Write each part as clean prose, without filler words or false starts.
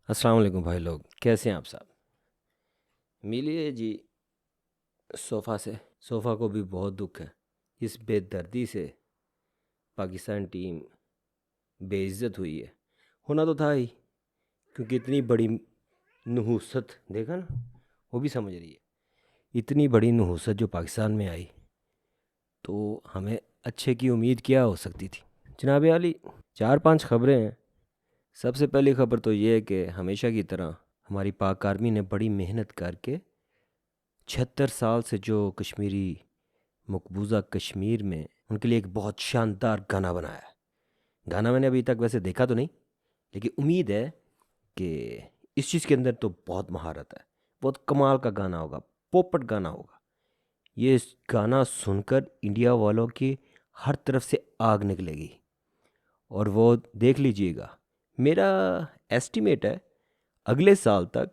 अस्सलाम वालेकुम भाई लोग, कैसे हैं आप सब? मिलिए जी सोफ़ा से। सोफ़ा को भी बहुत दुख है इस बेदर्दी से पाकिस्तान टीम बेइज्जत हुई है। होना तो था ही, क्योंकि इतनी बड़ी नहुसत देखा ना, वो भी समझ रही है। इतनी बड़ी नहुसत जो पाकिस्तान में आई, तो हमें अच्छे की उम्मीद क्या हो सकती थी। जनाब आली, चार पांच खबरें हैं। सबसे पहली खबर तो ये है कि हमेशा की तरह हमारी पाक आर्मी ने बड़ी मेहनत करके 76 साल से जो कश्मीरी मकबूजा कश्मीर में उनके लिए एक बहुत शानदार गाना बनाया है। गाना मैंने अभी तक वैसे देखा तो नहीं, लेकिन उम्मीद है कि इस चीज़ के अंदर तो बहुत महारत है। बहुत कमाल का गाना होगा, पोपट गाना होगा। ये गाना सुनकर इंडिया वालों की हर तरफ से आग निकलेगी। और वो देख लीजिएगा, मेरा एस्टिमेट है अगले साल तक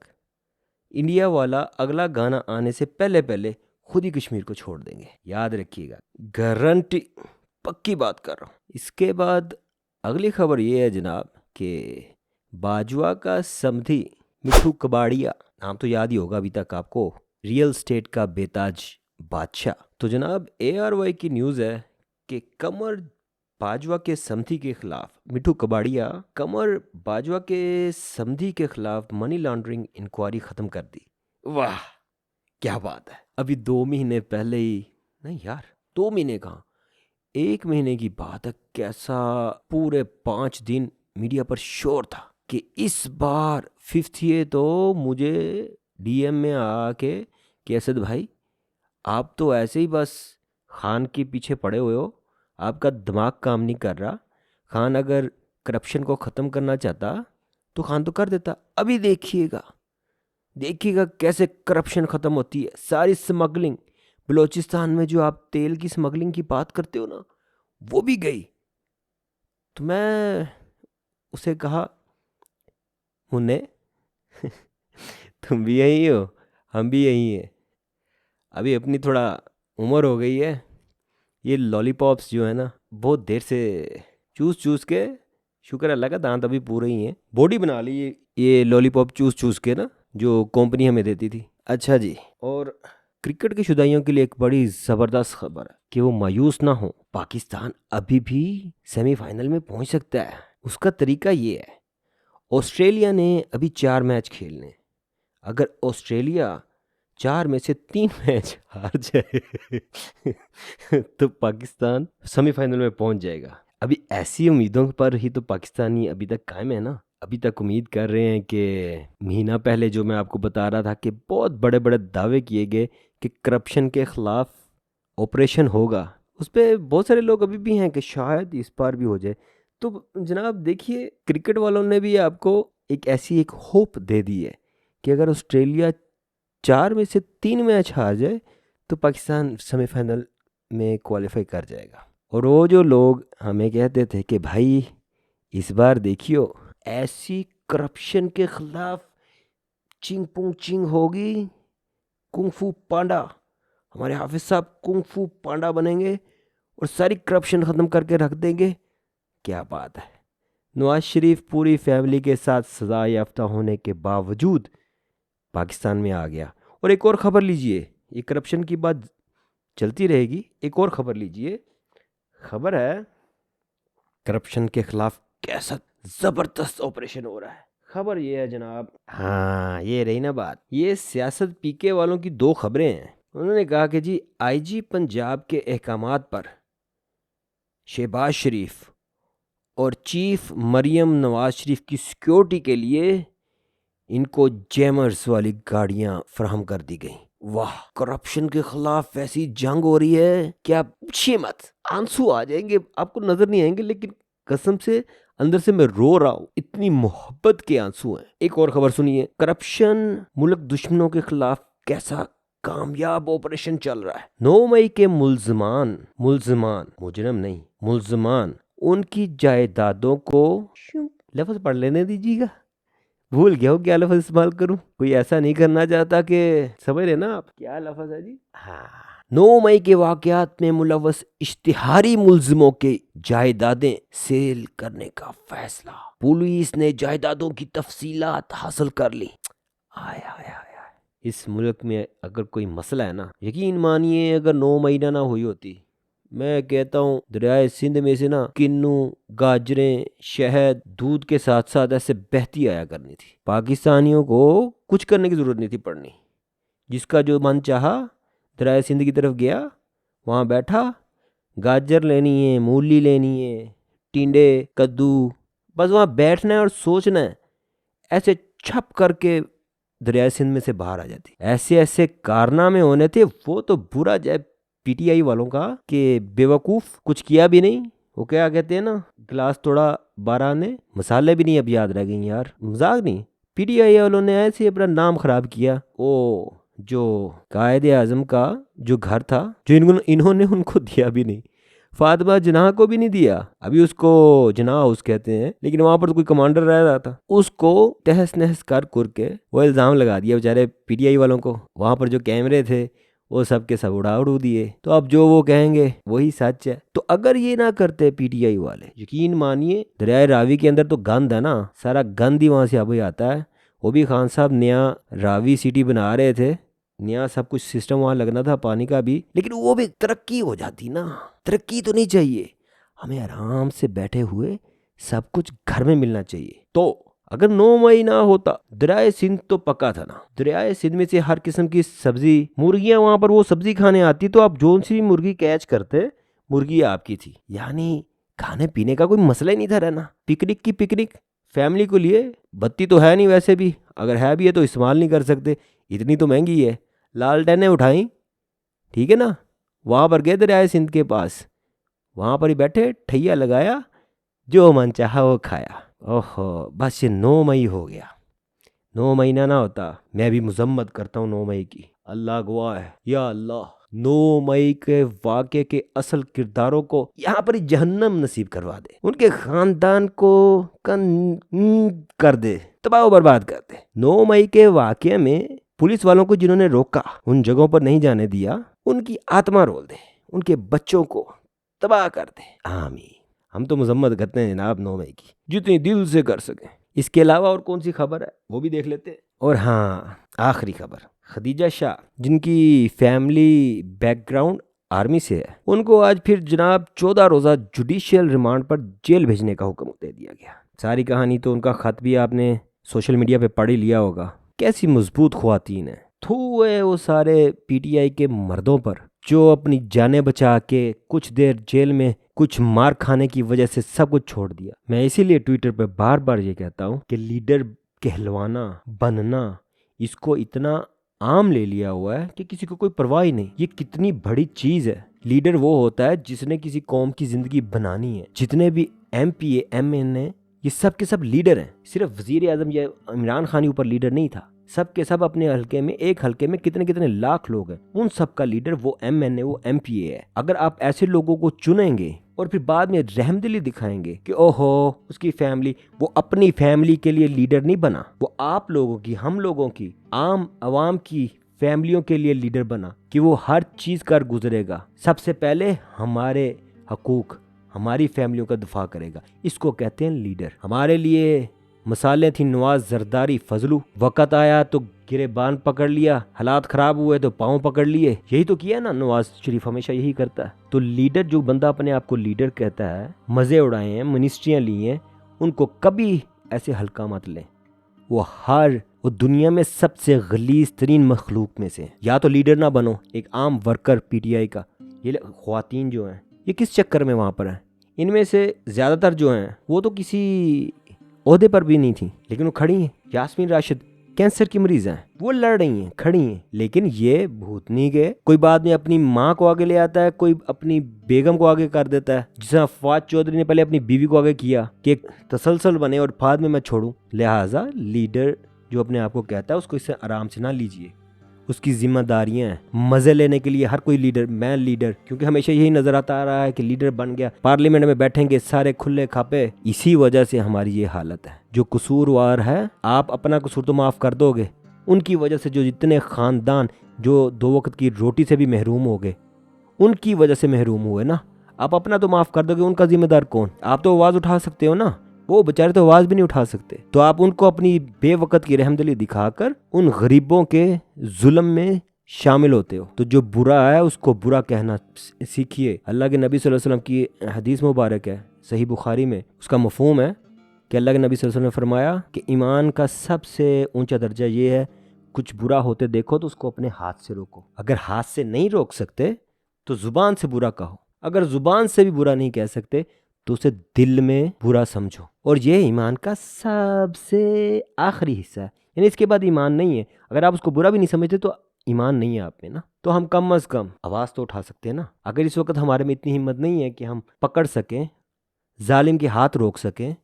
इंडिया वाला अगला गाना आने से पहले पहले खुद ही कश्मीर को छोड़ देंगे। याद रखिएगा, गारंटी, पक्की बात कर रहा हूँ। इसके बाद अगली खबर ये है जनाब कि बाजवा का समधी मिठू कबाड़िया, नाम तो याद ही होगा अभी तक आपको, रियल स्टेट का बेताज बादशाह। तो जनाब ARY की न्यूज़ है कि कमर बाजवा के समधी के खिलाफ, मिठू कबाड़िया कमर बाजवा के समधी के खिलाफ मनी लॉन्ड्रिंग इंक्वायरी ख़त्म कर दी। वाह, क्या बात है। अभी 2 महीने पहले ही, नहीं यार, 2 महीने कहाँ, 1 महीने की बात है, कैसा पूरे 5 दिन मीडिया पर शोर था कि इस बार फिफ्थ ये तो मुझे DM में आके कि असद भाई, आप तो ऐसे ही बस खान के पीछे पड़े हुए हो, आपका दिमाग काम नहीं कर रहा। खान अगर करप्शन को ख़त्म करना चाहता तो खान तो कर देता। अभी देखिएगा, देखिएगा कैसे करप्शन ख़त्म होती है। सारी स्मगलिंग, बलूचिस्तान में जो आप तेल की स्मगलिंग की बात करते हो ना, वो भी गई। तो मैं उसे कहा, मुन्ने तुम भी यही हो, हम भी यही हैं। अभी अपनी थोड़ा उम्र हो गई है, ये लॉलीपॉप्स जो है ना, बहुत देर से चूस चूस के, शुक्र अल्लाह का दांत अभी पूरे ही हैं, बॉडी बना ली ये लॉलीपॉप चूस चूस के ना, जो कंपनी हमें देती थी। अच्छा जी, और क्रिकेट के शुदाइयों के लिए एक बड़ी ज़बरदस्त खबर है कि वो मायूस ना हो। पाकिस्तान अभी भी सेमीफाइनल में पहुंच सकता है। उसका तरीका ये है, ऑस्ट्रेलिया ने अभी 4 मैच खेलने। अगर ऑस्ट्रेलिया 4 में से 3 मैच हार जाए तो पाकिस्तान सेमीफाइनल में पहुंच जाएगा। अभी ऐसी उम्मीदों पर ही तो पाकिस्तानी अभी तक कायम है ना। अभी तक उम्मीद कर रहे हैं कि महीना पहले जो मैं आपको बता रहा था कि बहुत बड़े बड़े दावे किए गए कि करप्शन के खिलाफ ऑपरेशन होगा, उस पर बहुत सारे लोग अभी भी हैं कि शायद इस बार भी हो जाए। तो जनाब देखिए, क्रिकेट वालों ने भी आपको एक ऐसी एक होप दे दी है कि अगर ऑस्ट्रेलिया 4 में से 3 मैच हार जाए तो पाकिस्तान सेमीफाइनल में क्वालिफाई कर जाएगा। और वो जो लोग हमें कहते थे कि भाई इस बार देखियो ऐसी करप्शन के खिलाफ चिंग पुंग चिंग होगी, कुंग फू पांडा, हमारे हाफिज साहब कुंग फू पांडा बनेंगे और सारी करप्शन ख़त्म करके रख देंगे। क्या बात है। नवाज शरीफ पूरी फैमिली के साथ सजा याफ्ता होने के बावजूद पाकिस्तान में आ गया। और एक और ख़बर लीजिए, ये करप्शन की बात चलती रहेगी, एक और ख़बर लीजिए। खबर है करप्शन के खिलाफ कैसा ज़बरदस्त ऑपरेशन हो रहा है। खबर ये है जनाब, हाँ ये रही ना बात, ये सियासत पीके वालों की 2 खबरें हैं। उन्होंने कहा कि जी IG पंजाब के अहकामात पर शहबाज शरीफ और चीफ मरियम नवाज शरीफ की सिक्योरिटी के लिए इनको जैमर्स वाली गाड़ियां फराहम कर दी गई। वाह, करप्शन के खिलाफ ऐसी जंग हो रही है कि आप पूछिए मत, आंसू आ जाएंगे, आपको नजर नहीं आएंगे, लेकिन कसम से अंदर से मैं रो रहा हूँ, इतनी मोहब्बत के आंसू हैं। एक और खबर सुनिए, करप्शन मुल्क दुश्मनों के खिलाफ कैसा कामयाब ऑपरेशन चल रहा है। 9 मई के मुल्जमान मुल्जमान मुजरम नहीं, मुल्जमान उनकी जायदादों को, लफ्ज पढ़ लेने दीजिएगा, भूल गया हूँ क्या लफ्ज इस्तेमाल करूँ, कोई ऐसा नहीं करना चाहता कि, समझ रहे ना आप क्या लफ्ज है जी, हाँ, 9 मई के वाकयात में मुलव्वस इश्तिहारी मुल्जिमों के जायदादें सेल करने का फैसला। पुलिस ने जायदादों की तफसीलात हासिल कर ली। आय आय आय। इस मुल्क में अगर कोई मसला है ना, यकीन मानिए अगर 9 महीना ना हुई होती, मैं कहता हूँ दरियाए सिंध में से ना किन्नू, गाजरें, शहद, दूध के साथ साथ ऐसे बहती आया करनी थी। पाकिस्तानियों को कुछ करने की जरूरत नहीं थी पड़नी। जिसका जो मन चाहा दरियाए सिंध की तरफ गया, वहाँ बैठा, गाजर लेनी है, मूली लेनी है, टिंडे, कद्दू, बस वहाँ बैठना है और सोचना है, ऐसे छप करके दरियाए सिंध में से बाहर आ जाती। ऐसे ऐसे कारनामे होने थे। वो तो बुरा जाए पीटीआई वालों का कि बेवकूफ़, कुछ किया भी नहीं। वो क्या कहते हैं ना, गिलास तोड़ा 12 ने, मसाले भी नहीं अब याद रह गई यार। मजाक नहीं, पीटीआई वालों ने ऐसे अपना नाम खराब किया। ओ जो कायदे आजम का जो घर था, जो इन्होंने उनको दिया भी नहीं, फातिमा जनाह को भी नहीं दिया। अभी उसको जनाह हाउस कहते हैं, लेकिन वहां पर तो कोई कमांडर रह रहा था, उसको तहस नहस कर के वो इल्जाम लगा दिया बेचारे पीटीआई वालों को। वहां पर जो कैमरे थे वो सब के सब उड़ा दिए। तो अब जो वो कहेंगे वही सच है। तो अगर ये ना करते पीटीआई वाले, यकीन मानिए दरियाए रावी के अंदर तो गंद है ना, सारा गंद ही वहां से अभी आता है। वो भी खान साहब नया रावी सिटी बना रहे थे, नया सब कुछ सिस्टम वहां लगना था पानी का भी, लेकिन वो भी तरक्की हो जाती ना। तरक्की तो नहीं चाहिए हमें, आराम से बैठे हुए सब कुछ घर में मिलना चाहिए। तो अगर 9 मई ना होता, दरियाए सिंध तो पक्का था ना। दरियाए सिंध में से हर किस्म की सब्जी, मुर्गियां वहां पर वो सब्जी खाने आती, तो आप जोन सी भी मुर्गी कैच करते, मुर्गी आपकी थी। यानी खाने पीने का कोई मसला ही नहीं था रहना। पिकनिक की पिकनिक फैमिली को लिए। बत्ती तो है नहीं वैसे भी, अगर है भी है तो इस्तेमाल नहीं कर सकते, इतनी तो महंगी है। लालटेनें उठाई, ठीक है ना, वहां पर गए दरियाए सिंध के पास, वहां पर ही बैठे, ठैया लगाया, जो मन चाहा वो खाया। ओहो, बस ये 9 मई हो गया। 9 महीना ना होता, मैं भी मजम्मत करता हूँ 9 मई की। अल्लाह गवाह है, या अल्लाह 9 मई के वाक़े के असल किरदारों को यहाँ पर ही जहन्नम नसीब करवा दे, उनके खानदान को कर दे, तबाह बर्बाद कर दे। 9 मई के वाक़े में पुलिस वालों को जिन्होंने रोका, उन जगहों पर नहीं जाने दिया, उनकी आत्मा रोल दे, उनके बच्चों को तबाह कर दे। आमीन। हम तो मजम्मत करते हैं जनाब 9 मई की, जितनी दिल से कर सकें। इसके अलावा और कौन सी खबर है वो भी देख लेते हैं। और हाँ, आखिरी खबर, खदीजा शाह जिनकी फैमिली बैकग्राउंड आर्मी से है, उनको आज फिर जनाब 14 रोज़ा जुडिशियल रिमांड पर जेल भेजने का हुक्म दे दिया गया। सारी कहानी तो उनका खत भी आपने सोशल मीडिया पे पढ़ ही लिया होगा। कैसी मजबूत ख्वातीन है। थू है वो सारे पीटीआई के मर्दों पर जो अपनी जानें बचा के कुछ देर जेल में कुछ मार खाने की वजह से सब कुछ छोड़ दिया। मैं इसीलिए ट्विटर पे बार बार ये कहता हूँ कि लीडर कहलवाना, बनना, इसको इतना आम ले लिया हुआ है कि किसी को कोई परवाह ही नहीं। ये कितनी बड़ी चीज़ है। लीडर वो होता है जिसने किसी कौम की जिंदगी बनानी है। जितने भी MP, MNA, ये सब के सब लीडर हैं। सिर्फ वजीर आजम या इमरान खान ऊपर लीडर नहीं था, सब के सब अपने हल्के में, एक हल्के में कितने कितने लाख लोग हैं, उन सब का लीडर वो MNA, वो MPA है। अगर आप ऐसे लोगों को चुनेंगे और फिर बाद में रहमदिली दिखाएंगे कि ओहो उसकी फैमिली, वो अपनी फैमिली के लिए लीडर नहीं बना, वो आप लोगों की, हम लोगों की, आम आवाम की फैमिलियों के लिए लीडर बना कि वो हर चीज कर गुजरेगा, सबसे पहले हमारे हकूक, हमारी फैमिलियों का दफा करेगा। इसको कहते हैं लीडर। हमारे लिए मसाले थी नवाज जरदारी फजलू, वक़्त आया तो गिरेबान पकड़ लिया, हालात खराब हुए तो पाँव पकड़ लिए। यही तो किया ना नवाज शरीफ, हमेशा यही करता है। तो लीडर, जो बंदा अपने आप को लीडर कहता है, मज़े उड़ाए हैं, मिनिस्ट्रियाँ ली हैं, उनको कभी ऐसे हल्का मत लें। वो दुनिया में सबसे गलीज तरीन मखलूक में से। या तो लीडर ना बनो, एक आम वर्कर पीटीआई का। ये ख्वातीन जो हैं ये किस चक्कर में वहाँ पर हैं? इनमें से ज़्यादातर जो हैं वो तो किसी ओहदे पर भी नहीं थी, लेकिन वो खड़ी हैं। यास्मीन राशिद कैंसर की मरीज हैं, वो लड़ रही हैं, खड़ी हैं। लेकिन ये भूतनी के कोई बाद में अपनी माँ को आगे ले आता है, कोई अपनी बेगम को आगे कर देता है, जिस फवाद चौधरी ने पहले अपनी बीवी को आगे किया कि एक तसलसल बने और बाद में मैं छोड़ूं। लिहाजा लीडर जो अपने आप को कहता है उसको इससे आराम से ना लीजिए, उसकी जिम्मेदारियां हैं। मजे लेने के लिए हर कोई लीडर, मैं लीडर, क्योंकि हमेशा यही नजर आता आ रहा है कि लीडर बन गया, पार्लियामेंट में बैठेंगे सारे खुले खापे। इसी वजह से हमारी ये हालत है। जो कसूरवार है, आप अपना कसूर तो माफ कर दोगे, उनकी वजह से जो जितने खानदान जो 2 वक्त की रोटी से भी महरूम हो गए, उनकी वजह से महरूम हुए ना। आप अपना तो माफ़ कर दोगे, उनका जिम्मेदार कौन? आप तो आवाज़ उठा सकते हो ना, वो बेचारे तो आवाज़ भी नहीं उठा सकते। तो आप उनको अपनी बेवकत की रहमदिली दिखाकर उन गरीबों के जुल्म में शामिल होते हो। तो जो बुरा है उसको बुरा कहना सीखिए। अल्लाह के नबी सल्लल्लाहु अलैहि वसल्लम की हदीस मुबारक है सही बुखारी में, उसका मफ़हूम है कि अल्लाह के नबी सल्लल्लाहु अलैहि वसल्लम ने फरमाया कि ईमान का सबसे ऊंचा दर्जा ये है, कुछ बुरा होते देखो तो उसको अपने हाथ से रोको। अगर हाथ से नहीं रोक सकते तो ज़ुबान से बुरा कहो। अगर ज़ुबान से भी बुरा नहीं कह सकते तो उसे दिल में बुरा समझो। और ये ईमान का सबसे आखिरी हिस्सा है, यानी इसके बाद ईमान नहीं है। अगर आप उसको बुरा भी नहीं समझते तो ईमान नहीं है आप में ना। तो हम कम अज़ कम आवाज़ तो उठा सकते हैं ना। अगर इस वक्त हमारे में इतनी हिम्मत नहीं है कि हम पकड़ सकें, जालिम के हाथ रोक सकें,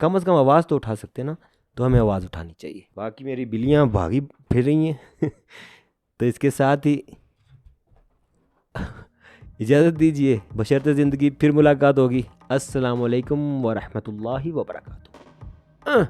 कम अज़ कम आवाज़ तो उठा सकते हैं ना। तो हमें आवाज़ उठानी चाहिए। बाकी मेरी बिल्लियाँ भागी फिर रही हैं तो इसके साथ ही इजाज़त दीजिए, बशर्ते ज़िंदगी फिर मुलाकात होगी। अस्सलामु अलैकुम वरहमतुल्लाहि वबरकातुहू।